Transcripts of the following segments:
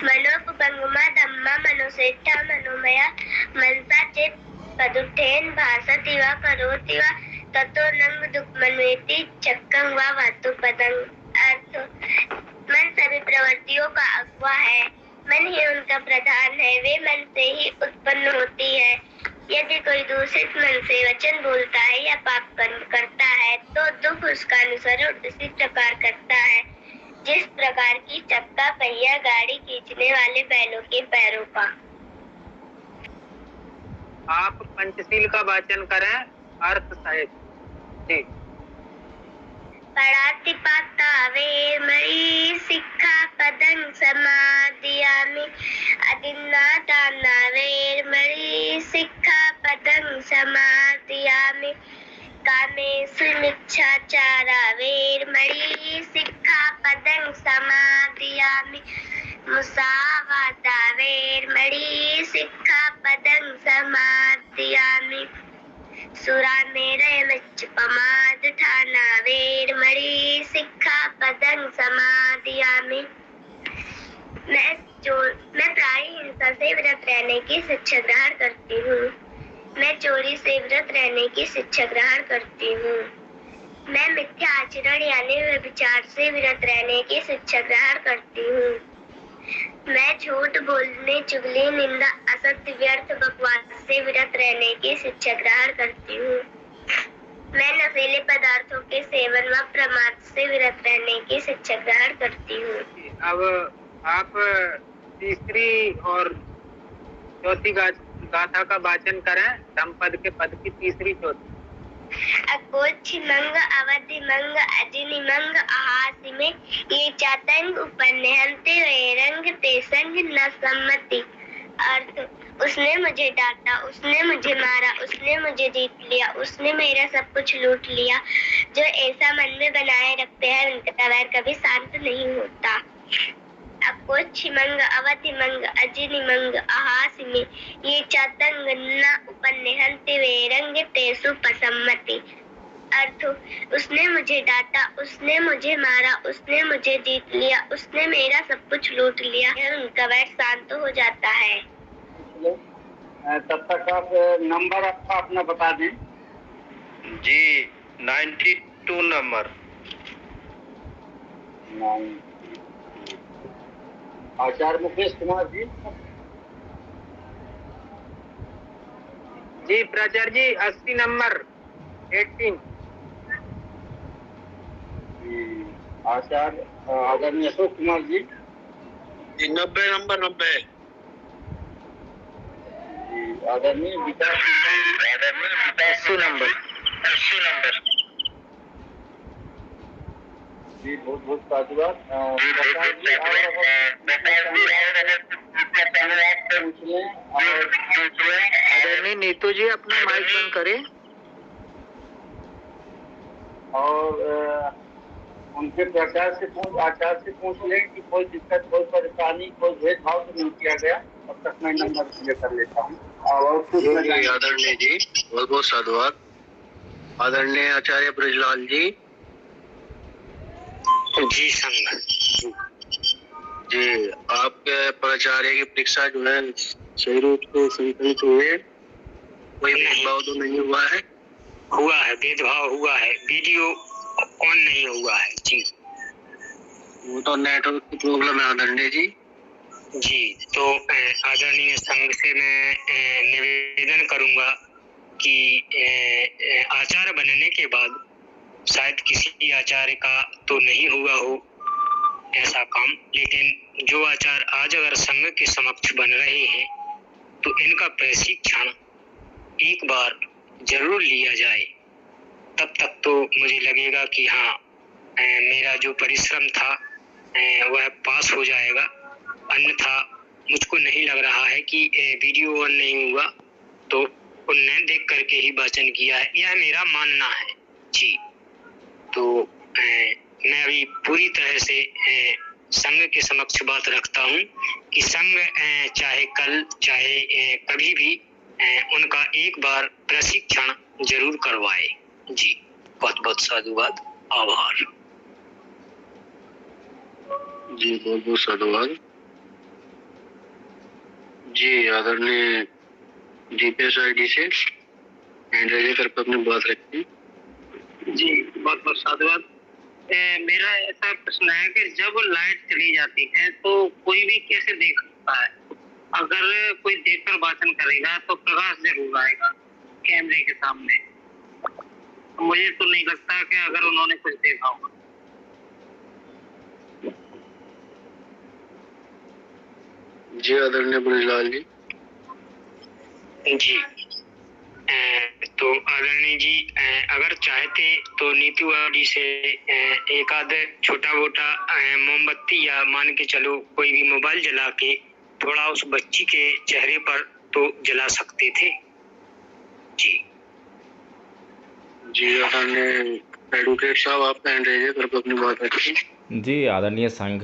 मनोपुपंगमा धम्मा मनोसेठा मनोमया मनसा चेत पदुत्थेन भासति वा करोति वा ततो नंग दुःखमन्वेति चक्कं वा वातु पदं। अर्थ: मन सभी प्रवृत्तियों का अगुआ है, मन ही उनका प्रधान है, वे मन से ही उत्पन्न होती है। यदि कोई दूषित मन से वचन बोलता है या पाप कर्म करता है तो दुख उसका अनुसरण उसी प्रकार करता है जिस प्रकार की चक्का पहिया गाड़ी खींचने वाले बैलों के पैरों का। आप पंचशील का वाचन करें अर्थ सहित। जी। पड़ातिपाता वेमयी सिक्खापदं समादियामि अदिन्नादाना वेमयी सिक्खापदं समादियामि कामेषु मिच्छाचारा वेरमयी सिक्खापदं समादियामि मुसावादा वेरमयी सिक्खापदं समादियामि सुरामेरयमच्युपमादठाना वेरमयी सिक्खापदं समादियामि। मैं प्राणी हिंसा से व्रत रहने की शिक्षा ग्रहण करती हूँ। मैं चोरी से व्रत रहने की शिक्षा ग्रहण करती हूँ। मैं मिथ्या आचरण यानी व्यभिचार से व्रत रहने की शिक्षा ग्रहण करती हूँ। मैं झूठ बोलने, चुगली, निंदा, असत्य, व्यर्थ बकवास से व्रत रहने की शिक्षा ग्रहण करती हूँ। मैं नशीले पदार्थों के सेवन व प्रमाद से विरत रहने की शिक्षा ग्रहण करती हूँ। अब आप तीसरी और चौथी गाथा का वाचन करें। संपद के पद की तीसरी चौथी। अकोच्छिमंग अवधिमंग अजिनिमंग अहासि में ये चातंग उपन्यहंते वेरंग तेसंग न सम्मति। अर्थ: उसने मुझे डांटा, उसने मुझे मारा, उसने मुझे जीत लिया, उसने मेरा सब कुछ लूट लिया। जो ऐसा मन में बनाए रखते हैं उनका वैर कभी शांत नहीं होता। अकोच्छिमंग अवधिमंग अजिनिमंग अहासि में ये चातंग न उपन्यहंते वेरंग तेसु पसम्मति। अर्थ: उसने मुझे डांटा, उसने मुझे मारा, उसने मुझे जीत लिया, उसने मेरा सब कुछ लूट लिया, उनका वैर शांत हो जाता है। तब तक आप नंबर अपना बता दें। जी 92 नंबर। आचार्य मुकेश कुमार जी। जी प्राचार्य जी 80 नंबर 18। आचार्य आदरणीय अशोक कुमार जी। 90 नंबर 90। आदरणीय विकास 80 नंबर। 80 नंबर। जी बहुत बहुत साधुवाद। आदरणीय नीतू जी अपना माइक बंद करें। और उनके आचार्य से पूछ लें कि कोई दिक्कत, कोई परेशानी, कोई भेदभाव तो नहीं किया गया। तब तक मैं नंबर क्लियर कर लेता हूँ। आदरणीय जी बहुत बहुत साधुवाद। आदरणीय आचार्य ब्रजलाल जी। जी संघ जी आपके प्राचार्य की परीक्षा जो है सही रूप से संकलित हुए, कोई भेदभाव तो नहीं हुआ है? हुआ है, भेदभाव हुआ है, वीडियो ऑन नहीं हुआ है। जी वो तो नेटवर्क की प्रॉब्लम है आदरणीय जी। जी तो आदरणीय संघ से मैं निवेदन करूंगा कि आचार्य बनने के बाद शायद किसी आचार्य का तो नहीं हुआ हो ऐसा काम, लेकिन जो आचार्य आज अगर संघ के समक्ष बन रहे हैं तो इनका प्रशिक्षण एक बार जरूर लिया जाए। तब तक तो मुझे लगेगा कि हाँ मेरा जो परिश्रम था वह पास हो जाएगा। अन्यथा मुझको नहीं लग रहा है कि वीडियो ऑन नहीं हुआ तो उनने देख करके ही वाचन किया है, यह मेरा मानना है। जी तो मैं अभी पूरी तरह से संघ के समक्ष बात रखता हूँ कि संघ चाहे कल चाहे कभी भी उनका एक बार प्रशिक्षण जरूर करवाए। जी बहुत बहुत साधुवाद, आभार। जी बहुत बहुत साधुवाद। जी आदरणीय जीपीएस आईडी से हैंड रेज करके अपनी बात रखी। जी बहुत बहुत साधुवाद। मेरा ऐसा प्रश्न है कि जब लाइट चली जाती है तो कोई भी कैसे देख सकता है? अगर कोई देखकर वाचन करेगा तो प्रकाश जरूर आएगा कैमरे के सामने। मुझे तो नहीं लगता कि अगर उन्होंने कुछ देखा होगा। जी आदरणीय ब्रजलाल जी। जी तो आदरणीय जी, अगर चाहते तो नीतू आईडी से एक आध छोटा मोटा मोमबत्ती या मान के चलो कोई भी मोबाइल जला के थोड़ा उस बच्ची के चेहरे पर तो जला सकते थे। जी जी आदरणीय एडवोकेट साहब, आप हैंड रेज करके अपनी बात रखी। जी आदरणीय संघ,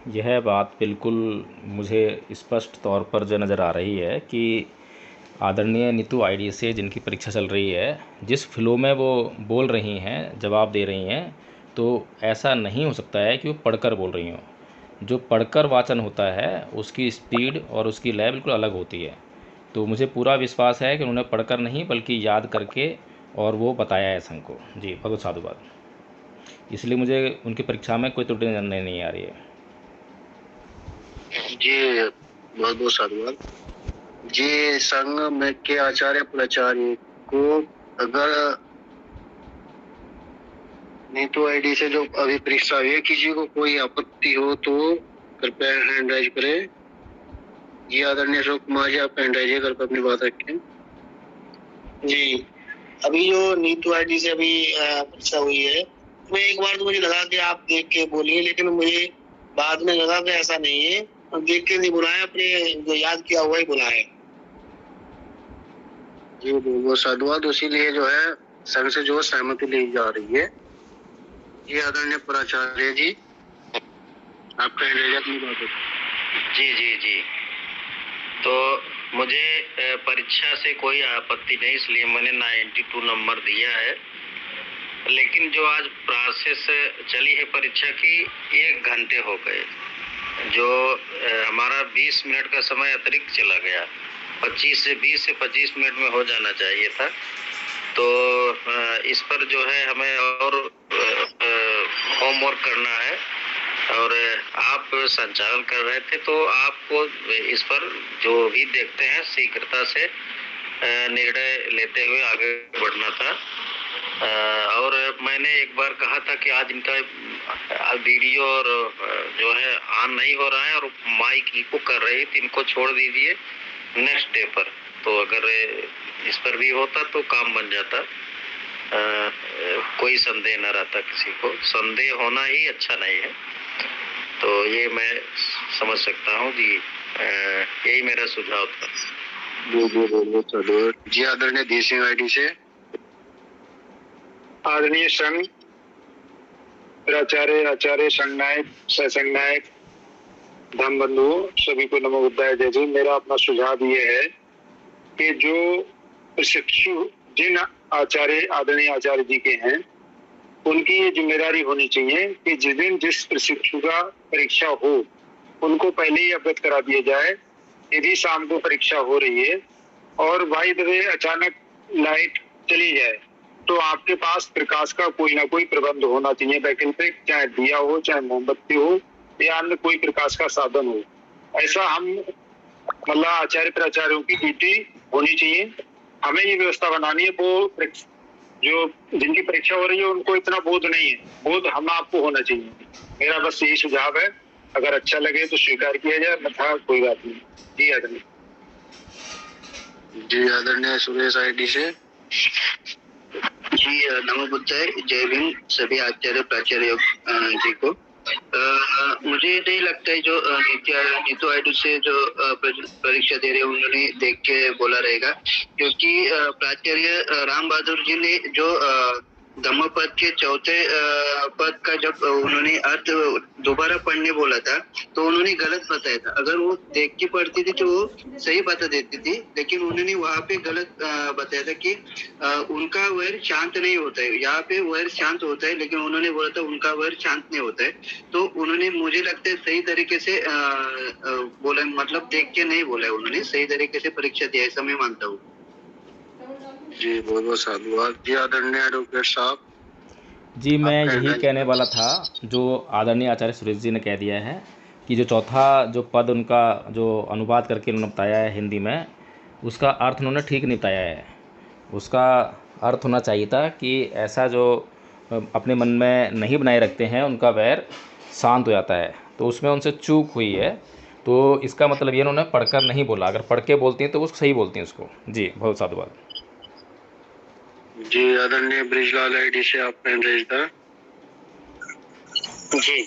यह बात बिल्कुल मुझे स्पष्ट तौर पर जो नज़र आ रही है कि आदरणीय नीतू आईडी से जिनकी परीक्षा चल रही है, जिस फ्लो में वो बोल रही हैं, जवाब दे रही हैं, तो ऐसा नहीं हो सकता है कि वो पढ़कर बोल रही हों। जो पढ़कर वाचन होता है उसकी स्पीड और उसकी लय बिल्कुल अलग होती है। तो मुझे पूरा विश्वास है कि उन्होंने पढ़कर नहीं बल्कि याद करके और वो बताया है संघ को। जी बहुत बहुत साधुवाद। इसलिए मुझे उनकी परीक्षा में कोई त्रुटि नहीं आ रही है। जी बहुत बहुत साधुवाद। जी संघ में के आचार्य प्राचार्य को अगर नीतू आईडी से जो अभी परीक्षा हुई है, किसी को कोई आपत्ति हो तो कृपया हैंड राइज करें। जी आदरणीय अशोक कुमार जी, आप हैंड राइज करके अपनी बात रखें। जी अभी जो नीतू आईडी से अभी परीक्षा हुई है, मैं एक बार तो मुझे लगा कि आप देख के बोलिए, लेकिन मुझे बाद में लगा कि ऐसा नहीं है, देख के नहीं बुलाया, अपने जो याद किया हुआ ही बुलाया। जी वो साधुवाद। इसीलिए जो है संघ से जो सहमति ली जा रही है। जी आदरणीय प्राचार्य जी, आपका हैंड राइज अपनी बात रखें। जी जी जी तो मुझे परीक्षा से कोई आपत्ति नहीं, इसलिए मैंने 92 नंबर दिया है। लेकिन जो आज प्रोसेस चली है परीक्षा की, 1 घंटे हो गए, जो हमारा 20 मिनट का समय अतिरिक्त चला गया। 20 से 25 मिनट में हो जाना चाहिए था। तो इस पर जो है हमें और होमवर्क करना है, और आप संचालन कर रहे थे तो आपको इस पर जो भी देखते हैं शीघ्रता से निर्णय लेते हुए आगे बढ़ना था। और मैंने एक बार कहा था कि आज इनका वीडियो और जो है ऑन नहीं हो रहा है और माइक इको कर रही थी, इनको छोड़ दीजिए नेक्स्ट डे पर। तो अगर इस पर भी होता तो काम बन जाता, कोई संदेह न रहता, किसी को संदेह होना ही अच्छा नहीं है। तो ये मैं समझ सकता हूँ जी, यही मेरा सुझाव था। जी आदरणीय डी सिंह आईडी से। आदरणीय संघ प्राचार्य, आचार्य, संघ नायक, सहसंघ नायक, धर्म बंधुओं, सभी को नमो बुद्धाय जय जय। मेरा अपना सुझाव ये है कि जो प्रशिक्षु जिन आचार्य आदरणीय आचार्य जी के हैं, उनकी ये जिम्मेदारी होनी चाहिए कि जिस दिन जिस प्रशिक्षु का परीक्षा हो उनको पहले ही अवगत करा दिया जाए। यदि शाम को परीक्षा हो रही है और बाय द वे अचानक लाइट चली जाए तो आपके पास प्रकाश का कोई ना कोई प्रबंध होना चाहिए वैकल्पिक, चाहे दिया हो, चाहे मोमबत्ती हो या अन्य कोई प्रकाश का साधन हो। ऐसा हम मतलब आचार्य प्राचार्यों की ड्यूटी होनी चाहिए। हमें ये व्यवस्था बनानी है। वो जो जिनकी परीक्षा हो रही है उनको इतना बोध नहीं है, बोध हम आपको होना चाहिए। मेरा बस यही सुझाव है, अगर अच्छा लगे तो स्वीकार किया जाए, अन्यथा कोई बात नहीं। जी आदरणीय। जी आदरणीय सुरेश आईडी से। जी नमो बुद्धाय जय भीम सभी आचार्य प्राचार्य जी को। मुझे नहीं लगता है जो नीतू आईडी से जो परीक्षा दे रहे हैं उन्होंने देख के बोला रहेगा, क्योंकि प्राचार्य राम बहादुर जी ने जो धम्मपद के चौथे पद का जब उन्होंने अर्थ दोबारा पढ़ने बोला था तो उन्होंने गलत बताया था। अगर वो देख के पढ़ती थी तो वो सही बता देती थी, लेकिन उन्होंने वहाँ पे गलत बताया था कि उनका वैर शांत नहीं होता है। यहाँ पे वैर शांत होता है, लेकिन उन्होंने बोला था उनका वैर शांत नहीं होता है। तो उन्होंने मुझे लगता है सही तरीके से बोला, मतलब देख के नहीं बोला है, उन्होंने सही तरीके से परीक्षा दिया, ऐसा मैं मानता हूँ। जी बहुत बहुत साधुवाद जी आदरणीय एडवोकेट साहब। जी मैं यही कहने वाला था जो आदरणीय आचार्य सुरेश जी ने कह दिया है कि जो चौथा जो पद उनका जो अनुवाद करके उन्होंने बताया है हिंदी में, उसका अर्थ उन्होंने ठीक नहीं बताया है। उसका अर्थ होना चाहिए था कि ऐसा जो अपने मन में नहीं बनाए रखते हैं उनका वैर शांत हो जाता है, तो उसमें उनसे चूक हुई है। तो इसका मतलब ये उन्होंने पढ़कर नहीं बोला, अगर पढ़ के बोलती हैं तो वो सही बोलती हैं उसको। जी बहुत साधुवाद। जी आदरणीय ब्रिजलाल आईडी से आप रजिस्टर। जी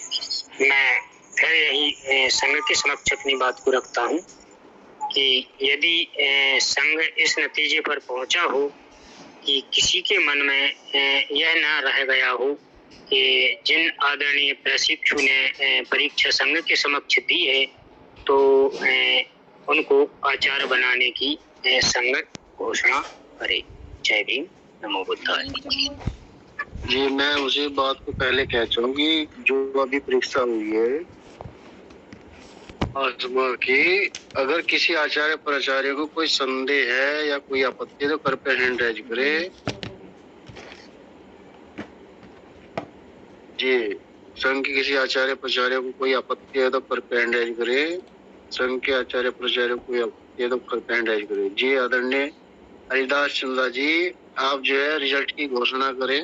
मैं फिर यही संघ के समक्ष अपनी बात को रखता हूँ कि यदि संघ इस नतीजे पर पहुंचा हो कि किसी के मन में यह ना रह गया हो कि जिन आदरणीय प्रशिक्षु ने परीक्षा संघ के समक्ष दी है तो उनको आचार्य बनाने की संघ घोषणा करे। जय भीम, नमो बुद्धाय। जी मैं उसी बात को पहले कह चाहूंगी, जो अभी परीक्षा हुई है आजमा की, अगर किसी आचार्य प्राचार्य को कोई संदेह है या कोई आपत्ति है तो कृपया हैंड राइज करे। जी संघ के किसी आचार्य प्राचार्य को कोई आपत्ति है तो कृपया हैंड राइज करे। संघ के आचार्य प्राचार्य को कोई आपत्ति है तो कृपया हैंड राइज करे। जी आदरणीय हरिदास चंद्रा जी, आप जो है रिजल्ट की घोषणा करें।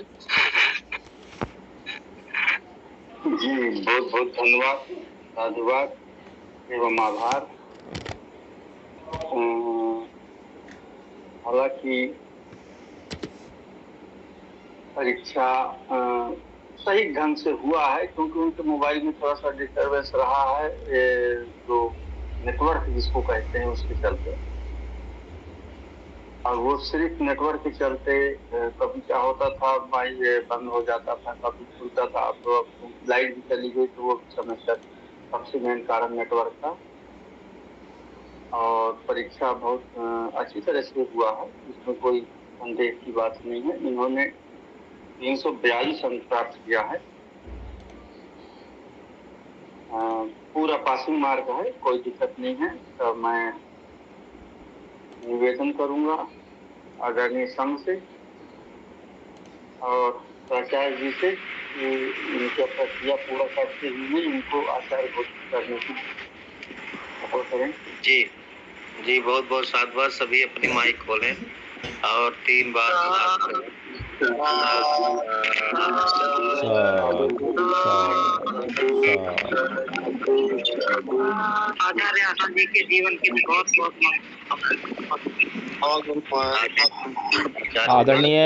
जी बहुत बहुत धन्यवाद, साधुवाद एवं आभार। हालांकि परीक्षा सही ढंग से हुआ है, क्योंकि उनके मोबाइल में थोड़ा सा डिस्टर्बेंस रहा है, जो नेटवर्क जिसको कहते हैं उसके चलते, और वो सिर्फ नेटवर्क के चलते कभी क्या होता था मोबाइल बंद हो जाता था, कभी खुलता था। अब लाइट भी चली गई तो वो समस्या, सबसे मेन कारण नेटवर्क था। और परीक्षा बहुत अच्छी तरह से हुआ है, इसमें कोई संदेह की बात नहीं है। इन्होंने 342 अंक प्राप्त किया है, पूरा पासिंग मार्क है, कोई दिक्कत नहीं है। तो मैं निवेदन करूंगा आदरणीय संघ से और प्राचार्य जी से इनकी प्रक्रिया पूरा करते हुए इनको आचार्य घोषित करने की करें। जी जी बहुत बहुत साधुवाद। सभी अपनी माइक खोलें और 3 बार आचार्य आसन जी के जीवन की बहुत बहुत आदरणीय